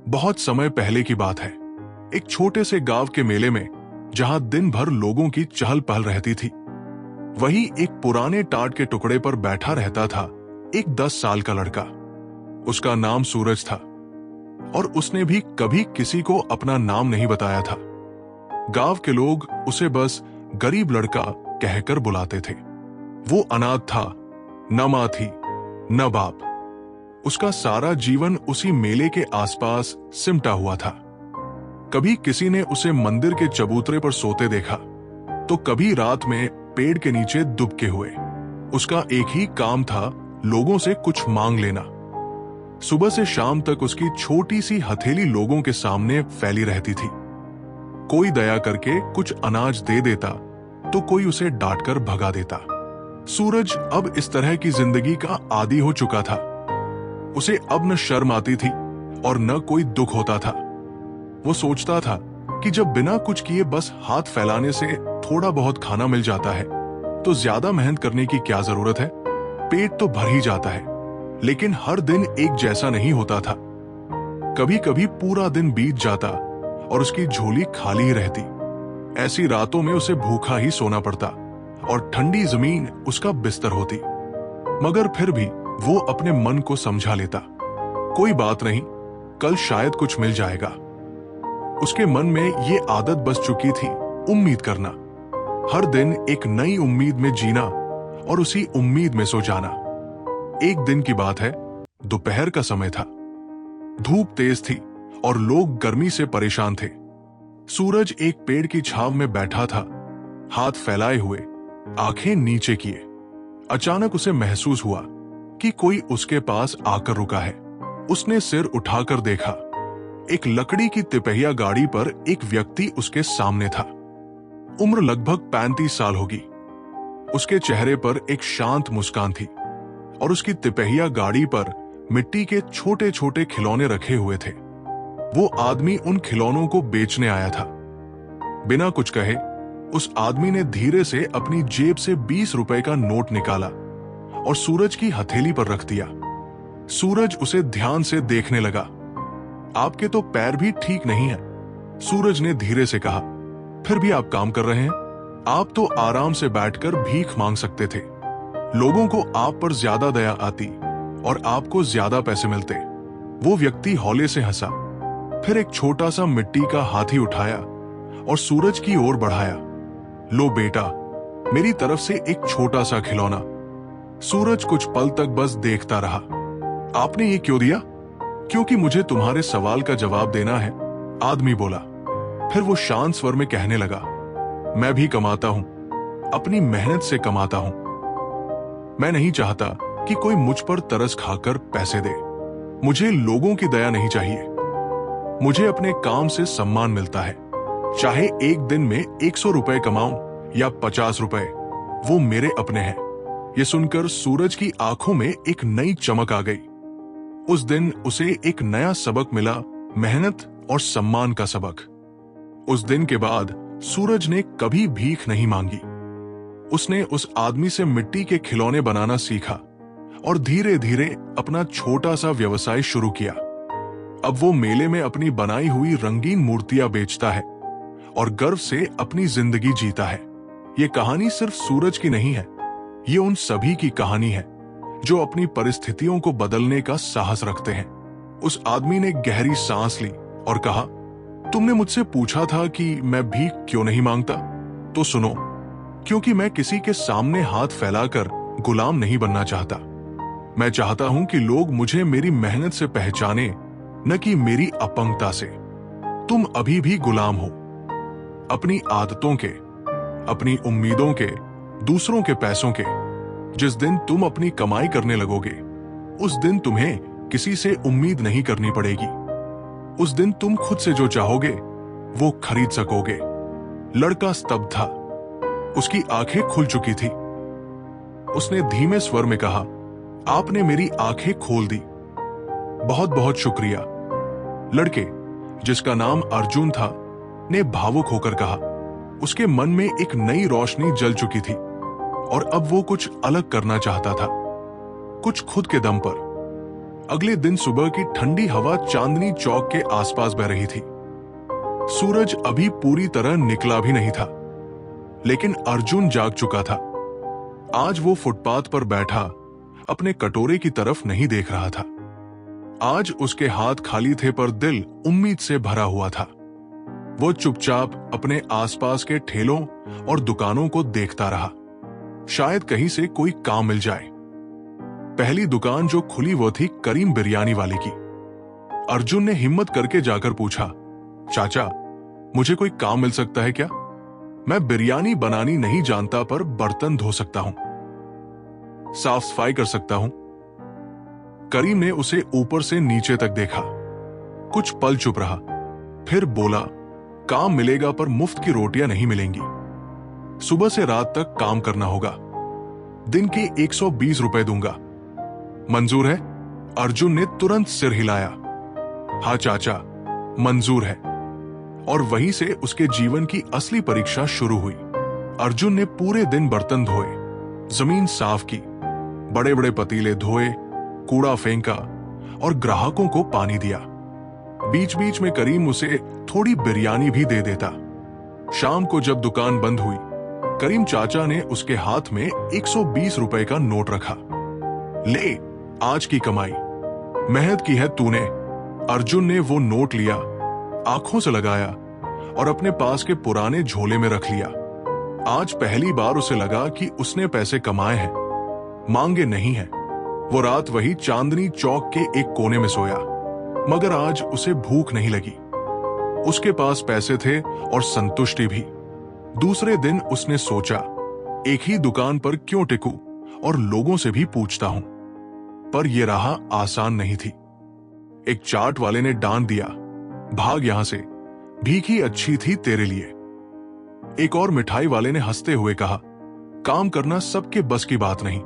बहुत समय पहले की बात है। एक छोटे से गांव के मेले में, जहां दिन भर लोगों की चहल पहल रहती थी, वही एक पुराने टाट के टुकड़े पर बैठा रहता था एक 10 साल का लड़का। उसका नाम सूरज था और उसने भी कभी किसी को अपना नाम नहीं बताया था। गांव के लोग उसे बस गरीब लड़का कहकर बुलाते थे। वो अनाथ था, न मां थी न बाप। उसका सारा जीवन उसी मेले के आसपास सिमटा हुआ था। कभी किसी ने उसे मंदिर के चबूतरे पर सोते देखा, तो कभी रात में पेड़ के नीचे दुबके हुए। उसका एक ही काम था, लोगों से कुछ मांग लेना। सुबह से शाम तक उसकी छोटी सी हथेली लोगों के सामने फैली रहती थी। कोई दया करके कुछ अनाज दे देता, तो कोई उसे डांटकर भगा देता। सूरज अब इस तरह की जिंदगी का आदी हो चुका था। उसे अब न शर्म आती थी और न कोई दुख होता था। वो सोचता था कि जब बिना कुछ किए बस हाथ फैलाने से थोड़ा बहुत खाना मिल जाता है, तो ज्यादा मेहनत करने की क्या जरूरत है। पेट तो भर ही जाता है। लेकिन हर दिन एक जैसा नहीं होता था। कभी कभी पूरा दिन बीत जाता और उसकी झोली खाली ही रहती। ऐसी रातों में उसे भूखा ही सोना पड़ता और ठंडी जमीन उसका बिस्तर होती। मगर फिर भी वो अपने मन को समझा लेता, कोई बात नहीं, कल शायद कुछ मिल जाएगा। उसके मन में ये आदत बस चुकी थी, उम्मीद करना। हर दिन एक नई उम्मीद में जीना और उसी उम्मीद में सो जाना। एक दिन की बात है, दोपहर का समय था। धूप तेज थी और लोग गर्मी से परेशान थे। सूरज एक पेड़ की छांव में बैठा था, हाथ फैलाए हुए, आंखें नीचे किए। अचानक उसे महसूस हुआ कि कोई उसके पास आकर रुका है। उसने सिर उठाकर देखा। एक लकड़ी की तिपहिया गाड़ी पर एक व्यक्ति उसके सामने था। उम्र लगभग 35 साल होगी। उसके चेहरे पर एक शांत मुस्कान थी और उसकी तिपहिया गाड़ी पर मिट्टी के छोटे छोटे खिलौने रखे हुए थे। वो आदमी उन खिलौनों को बेचने आया था। बिना कुछ कहे उस आदमी ने धीरे से अपनी जेब से 20 रुपए का नोट निकाला और सूरज की हथेली पर रख दिया। सूरज उसे ध्यान से देखने लगा। आपके तो पैर भी ठीक नहीं है, सूरज ने धीरे से कहा। फिर भी आप काम कर रहे हैं। आप तो आराम से बैठकर भीख मांग सकते थे। लोगों को आप पर ज्यादा दया आती और आपको ज्यादा पैसे मिलते। वो व्यक्ति हौले से हंसा, फिर एक छोटा सा मिट्टी का हाथी उठाया और सूरज की ओर बढ़ाया। लो बेटा, मेरी तरफ से एक छोटा सा खिलौना। सूरज कुछ पल तक बस देखता रहा। आपने ये क्यों दिया? क्योंकि मुझे तुम्हारे सवाल का जवाब देना है, आदमी बोला। फिर वो शांत स्वर में कहने लगा, मैं भी कमाता हूं, अपनी मेहनत से कमाता हूं। मैं नहीं चाहता कि कोई मुझ पर तरस खाकर पैसे दे। मुझे लोगों की दया नहीं चाहिए। मुझे अपने काम से सम्मान मिलता है। चाहे एक दिन में 100 रुपए कमाऊं या 50 रुपए, वो मेरे अपने हैं। ये सुनकर सूरज की आंखों में एक नई चमक आ गई। उस दिन उसे एक नया सबक मिला, मेहनत और सम्मान का सबक। उस दिन के बाद सूरज ने कभी भीख नहीं मांगी। उसने उस आदमी से मिट्टी के खिलौने बनाना सीखा और धीरे धीरे अपना छोटा सा व्यवसाय शुरू किया। अब वो मेले में अपनी बनाई हुई रंगीन मूर्तियां बेचता है और गर्व से अपनी जिंदगी जीता है। ये कहानी सिर्फ सूरज की नहीं है, ये उन सभी की कहानी है जो अपनी परिस्थितियों को बदलने का साहस रखते हैं। उस आदमी ने गहरी सांस ली और कहा, तुमने मुझसे पूछा था कि मैं भीख क्यों नहीं मांगता, तो सुनो, क्योंकि मैं किसी के सामने हाथ फैलाकर गुलाम नहीं बनना चाहता। मैं चाहता हूं कि लोग मुझे मेरी मेहनत से पहचाने, न कि मेरी अपंगता से। तुम अभी भी गुलाम हो, अपनी आदतों के, अपनी उम्मीदों के, दूसरों के पैसों के। जिस दिन तुम अपनी कमाई करने लगोगे, उस दिन तुम्हें किसी से उम्मीद नहीं करनी पड़ेगी। उस दिन तुम खुद से जो चाहोगे वो खरीद सकोगे। लड़का स्तब्ध था। उसकी आंखें खुल चुकी थी। उसने धीमे स्वर में कहा, आपने मेरी आंखें खोल दी। बहुत बहुत शुक्रिया। लड़के, जिसका नाम अर्जुन था, ने भावुक होकर कहा। उसके मन में एक नई रोशनी जल चुकी थी और अब वो कुछ अलग करना चाहता था, कुछ खुद के दम पर। अगले दिन सुबह की ठंडी हवा चांदनी चौक के आसपास बह रही थी। सूरज अभी पूरी तरह निकला भी नहीं था, लेकिन अर्जुन जाग चुका था। आज वो फुटपाथ पर बैठा अपने कटोरे की तरफ नहीं देख रहा था। आज उसके हाथ खाली थे, पर दिल उम्मीद से भरा हुआ था। वो चुपचाप अपने आसपास के ठेलों और दुकानों को देखता रहा, शायद कहीं से कोई काम मिल जाए। पहली दुकान जो खुली वो थी करीम बिरयानी वाले की। अर्जुन ने हिम्मत करके जाकर पूछा, चाचा, मुझे कोई काम मिल सकता है क्या? मैं बिरयानी बनानी नहीं जानता, पर बर्तन धो सकता हूं, साफ सफाई कर सकता हूं। करीम ने उसे ऊपर से नीचे तक देखा, कुछ पल चुप रहा, फिर बोला, काम मिलेगा पर मुफ्त की रोटियां नहीं मिलेंगी। सुबह से रात तक काम करना होगा, दिन के 120 रुपए दूंगा। मंजूर है? अर्जुन ने तुरंत सिर हिलाया। हाँ चाचा, मंजूर है। और वहीं से उसके जीवन की असली परीक्षा शुरू हुई। अर्जुन ने पूरे दिन बर्तन धोए, जमीन साफ की, बड़े बड़े पतीले धोए, कूड़ा फेंका और ग्राहकों को पानी दिया। बीच बीच में करीम उसे थोड़ी बिरयानी भी दे देता। शाम को जब दुकान बंद हुई, करीम चाचा ने उसके हाथ में 120 रुपए का नोट रखा। ले, आज की कमाई, मेहनत की है तूने। अर्जुन ने वो नोट लिया, आंखों से लगाया और अपने पास के पुराने झोले में रख लिया। आज पहली बार उसे लगा कि उसने पैसे कमाए हैं, मांगे नहीं हैं। वो रात वही चांदनी चौक के एक कोने में सोया, मगर आज उसे भूख नहीं लगी। उसके पास पैसे थे और संतुष्टि भी। दूसरे दिन उसने सोचा, एक ही दुकान पर क्यों टिकूं और लोगों से भी पूछता हूं। पर यह राह आसान नहीं थी। एक चाट वाले ने डांट दिया, भाग यहां से, भीख ही अच्छी थी तेरे लिए। एक और मिठाई वाले ने हंसते हुए कहा, काम करना सबके बस की बात नहीं,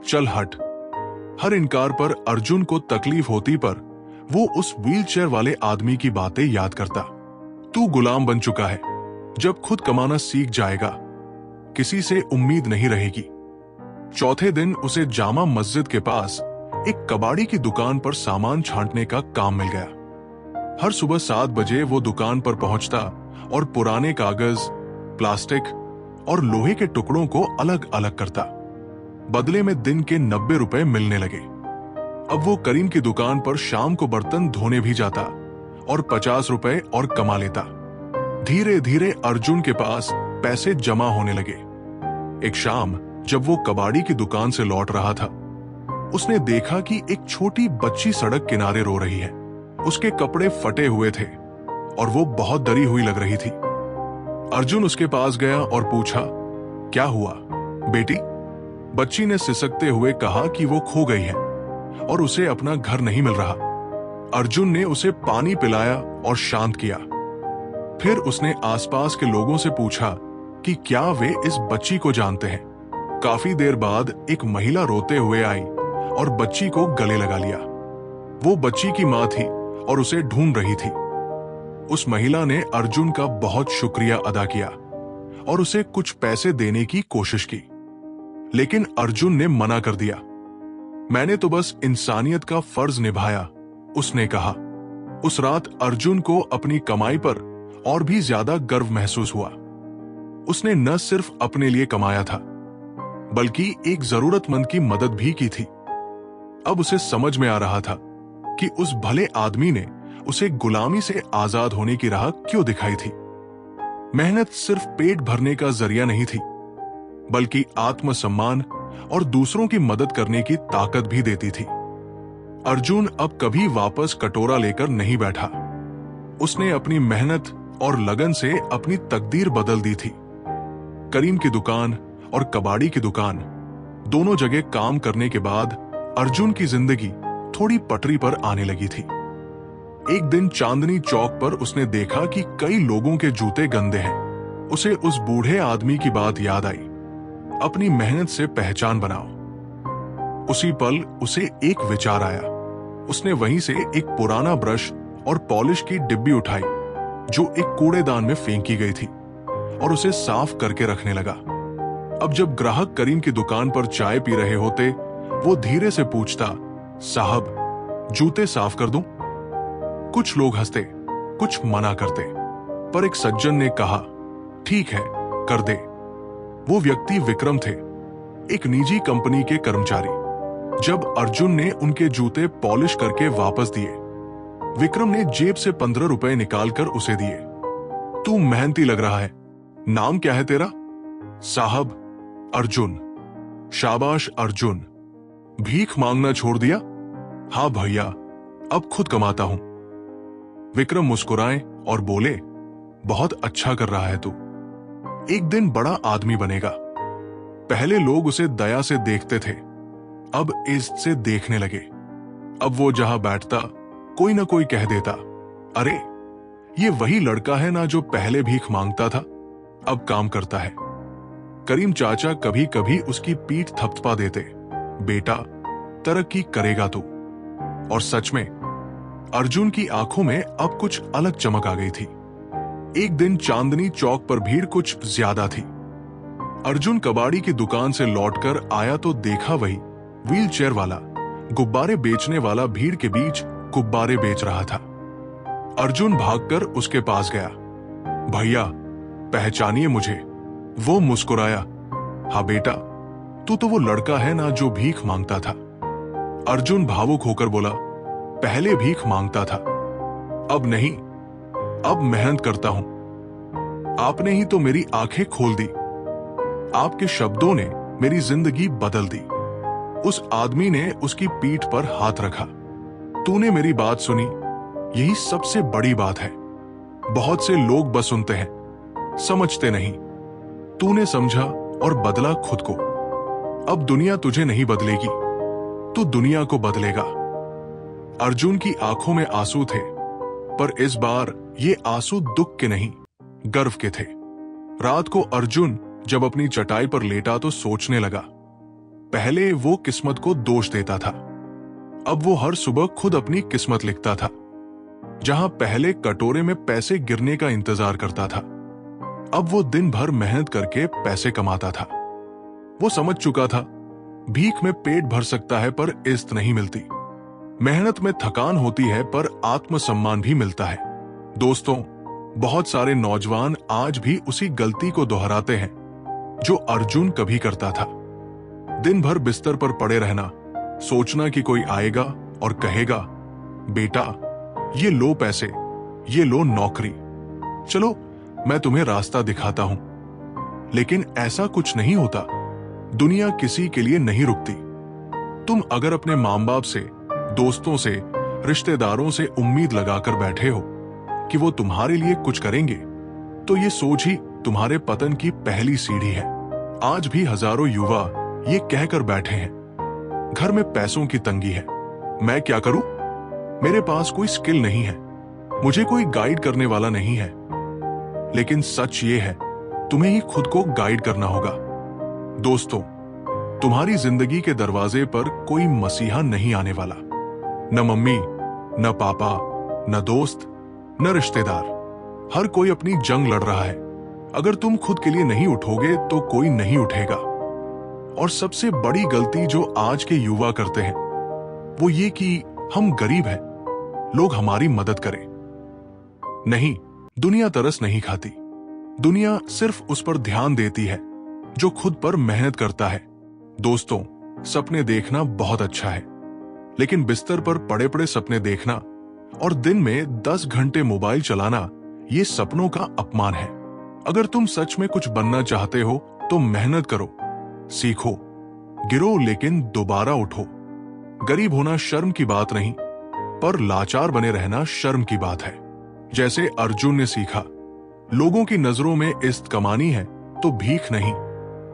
चल हट। हर इनकार पर अर्जुन को तकलीफ होती, पर वो उस व्हीलचेयर वाले आदमी की बातें याद करता। तू गुलाम बन चुका है, जब खुद कमाना सीख जाएगा किसी से उम्मीद नहीं रहेगी। चौथे दिन उसे जामा मस्जिद के पास एक कबाड़ी की दुकान पर सामान छांटने का काम मिल गया। हर सुबह 7 बजे वो दुकान पर पहुंचता और पुराने कागज, प्लास्टिक और लोहे के टुकड़ों को अलग अलग करता। बदले में दिन के 90 रुपए मिलने लगे। अब वो करीम की दुकान पर शाम को बर्तन धोने भी जाता और 50 रुपए और कमा लेता। धीरे धीरे अर्जुन के पास पैसे जमा होने लगे। एक शाम जब वो कबाड़ी की दुकान से लौट रहा था, उसने देखा कि एक छोटी बच्ची सड़क किनारे रो रही है। उसके कपड़े फटे हुए थे और वो बहुत डरी हुई लग रही थी। अर्जुन उसके पास गया और पूछा, क्या हुआ बेटी? बच्ची ने सिसकते हुए कहा कि वो खो गई है और उसे अपना घर नहीं मिल रहा। अर्जुन ने उसे पानी पिलाया और शांत किया। फिर उसने आसपास के लोगों से पूछा कि क्या वे इस बच्ची को जानते हैं। काफी देर बाद एक महिला रोते हुए आई और बच्ची को गले लगा लिया। वो बच्ची की मां थी और उसे ढूंढ रही थी। उस महिला ने अर्जुन का बहुत शुक्रिया अदा किया और उसे कुछ पैसे देने की कोशिश की, लेकिन अर्जुन ने मना कर दिया। मैंने तो बस इंसानियत का फर्ज निभाया, उसने कहा। उस रात अर्जुन को अपनी कमाई पर और भी ज्यादा गर्व महसूस हुआ। उसने न सिर्फ अपने लिए कमाया था, बल्कि एक जरूरतमंद की मदद भी की थी। अब उसे समझ में आ रहा था कि उस भले आदमी ने उसे गुलामी से आजाद होने की राह क्यों दिखाई थी। मेहनत सिर्फ पेट भरने का जरिया नहीं थी, बल्कि आत्मसम्मान और दूसरों की मदद करने की ताकत भी देती थी। अर्जुन अब कभी वापस कटोरा लेकर नहीं बैठा। उसने अपनी मेहनत और लगन से अपनी तकदीर बदल दी थी। करीम की दुकान और कबाड़ी की दुकान, दोनों जगह काम करने के बाद अर्जुन की जिंदगी थोड़ी पटरी पर आने लगी थी। एक दिन चांदनी चौक पर उसने देखा कि कई लोगों के जूते गंदे हैं। उसे उस बूढ़े आदमी की बात याद आई, अपनी मेहनत से पहचान बनाओ। उसी पल उसे एक विचार आया। उसने वहीं से एक पुराना ब्रश और पॉलिश की डिब्बी उठाई जो एक कूड़ेदान में फेंकी गई थी और उसे साफ करके रखने लगा। अब जब ग्राहक करीम की दुकान पर चाय पी रहे होते, वो धीरे से पूछता, साहब जूते साफ कर दूं? कुछ लोग हंसते, कुछ मना करते, पर एक सज्जन ने कहा, ठीक है, कर दे। वो व्यक्ति विक्रम थे, एक निजी कंपनी के कर्मचारी। जब अर्जुन ने उनके जूते पॉलिश करके वापस दिए, विक्रम ने जेब से 15 रुपए निकालकर उसे दिए। तू मेहनती लग रहा है, नाम क्या है तेरा? साहब, अर्जुन। शाबाश अर्जुन, भीख मांगना छोड़ दिया? हाँ भैया, अब खुद कमाता हूं। विक्रम मुस्कुराए और बोले, बहुत अच्छा कर रहा है तू, एक दिन बड़ा आदमी बनेगा। पहले लोग उसे दया से देखते थे, अब इज्जत से देखने लगे। अब वो जहां बैठता कोई ना कोई कह देता, अरे ये वही लड़का है ना जो पहले भीख मांगता था, अब काम करता है। करीम चाचा कभी कभी उसकी पीठ थपथपा देते, बेटा तरक्की करेगा तू। और सच में अर्जुन की आंखों में अब कुछ अलग चमक आ गई थी। एक दिन चांदनी चौक पर भीड़ कुछ ज्यादा थी। अर्जुन कबाड़ी की दुकान से लौटकर आया तो देखा वही व्हील चेयर वाला, गुब्बारे बेचने वाला भीड़ के बीच गुब्बारे बेच रहा था। अर्जुन भागकर उसके पास गया, भैया पहचानिए मुझे। वो मुस्कुराया, हाँ बेटा, तू तो वो लड़का है ना जो भीख मांगता था। अर्जुन भावुक होकर बोला, पहले भीख मांगता था, अब नहीं, अब मेहनत करता हूं। आपने ही तो मेरी आंखें खोल दी, आपके शब्दों ने मेरी जिंदगी बदल दी। उस आदमी ने उसकी पीठ पर हाथ रखा, तूने मेरी बात सुनी, यही सबसे बड़ी बात है। बहुत से लोग बस सुनते हैं, समझते नहीं। तूने समझा और बदला खुद को। अब दुनिया तुझे नहीं बदलेगी, तू दुनिया को बदलेगा। अर्जुन की आंखों में आंसू थे, पर इस बार ये आंसू दुख के नहीं, गर्व के थे। रात को अर्जुन जब अपनी चटाई पर लेटा तो सोचने लगा। पहले वो किस्मत को दोष देता था, अब वो हर सुबह खुद अपनी किस्मत लिखता था। जहां पहले कटोरे में पैसे गिरने का इंतजार करता था, अब वो दिन भर मेहनत करके पैसे कमाता था। वो समझ चुका था, भीख में पेट भर सकता है पर इज्जत नहीं मिलती। मेहनत में थकान होती है पर आत्मसम्मान भी मिलता है। दोस्तों, बहुत सारे नौजवान आज भी उसी गलती को दोहराते हैं जो अर्जुन कभी करता था। दिन भर बिस्तर पर पड़े रहना, सोचना कि कोई आएगा और कहेगा, बेटा ये लो पैसे, ये लो नौकरी, चलो मैं तुम्हें रास्ता दिखाता हूं। लेकिन ऐसा कुछ नहीं होता। दुनिया किसी के लिए नहीं रुकती। तुम अगर अपने मां बाप से, दोस्तों से, रिश्तेदारों से उम्मीद लगाकर बैठे हो कि वो तुम्हारे लिए कुछ करेंगे, तो ये सोच ही तुम्हारे पतन की पहली सीढ़ी है। आज भी हजारों युवा ये कहकर बैठे हैं, घर में पैसों की तंगी है, मैं क्या करूं, मेरे पास कोई स्किल नहीं है, मुझे कोई गाइड करने वाला नहीं है। लेकिन सच ये है, तुम्हें ही खुद को गाइड करना होगा। दोस्तों, तुम्हारी जिंदगी के दरवाजे पर कोई मसीहा नहीं आने वाला। न मम्मी, न पापा, न दोस्त, न रिश्तेदार, हर कोई अपनी जंग लड़ रहा है। अगर तुम खुद के लिए नहीं उठोगे तो कोई नहीं उठेगा। और सबसे बड़ी गलती जो आज के युवा करते हैं वो ये कि हम गरीब हैं, लोग हमारी मदद करें। नहीं, दुनिया तरस नहीं खाती। दुनिया सिर्फ उस पर ध्यान देती है जो खुद पर मेहनत करता है। दोस्तों, सपने देखना बहुत अच्छा है, लेकिन बिस्तर पर पड़े पड़े सपने देखना और दिन में 10 घंटे मोबाइल चलाना, ये सपनों का अपमान है। अगर तुम सच में कुछ बनना चाहते हो तो मेहनत करो, सीखो, गिरो लेकिन दोबारा उठो। गरीब होना शर्म की बात नहीं, पर लाचार बने रहना शर्म की बात है। जैसे अर्जुन ने सीखा, लोगों की नजरों में इज्जत कमानी है तो भीख नहीं,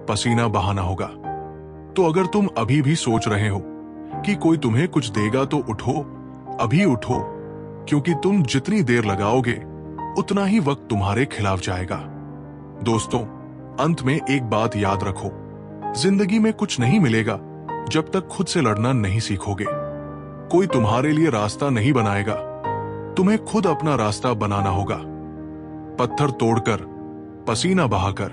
पसीना बहाना होगा। तो अगर तुम अभी भी सोच रहे हो कि कोई तुम्हें कुछ देगा तो उठो, अभी उठो, क्योंकि तुम जितनी देर लगाओगे उतना ही वक्त तुम्हारे खिलाफ जाएगा। दोस्तों, अंत में एक बात याद रखो, जिंदगी में कुछ नहीं मिलेगा जब तक खुद से लड़ना नहीं सीखोगे। कोई तुम्हारे लिए रास्ता नहीं बनाएगा, तुम्हें खुद अपना रास्ता बनाना होगा। पत्थर तोड़कर, पसीना बहाकर,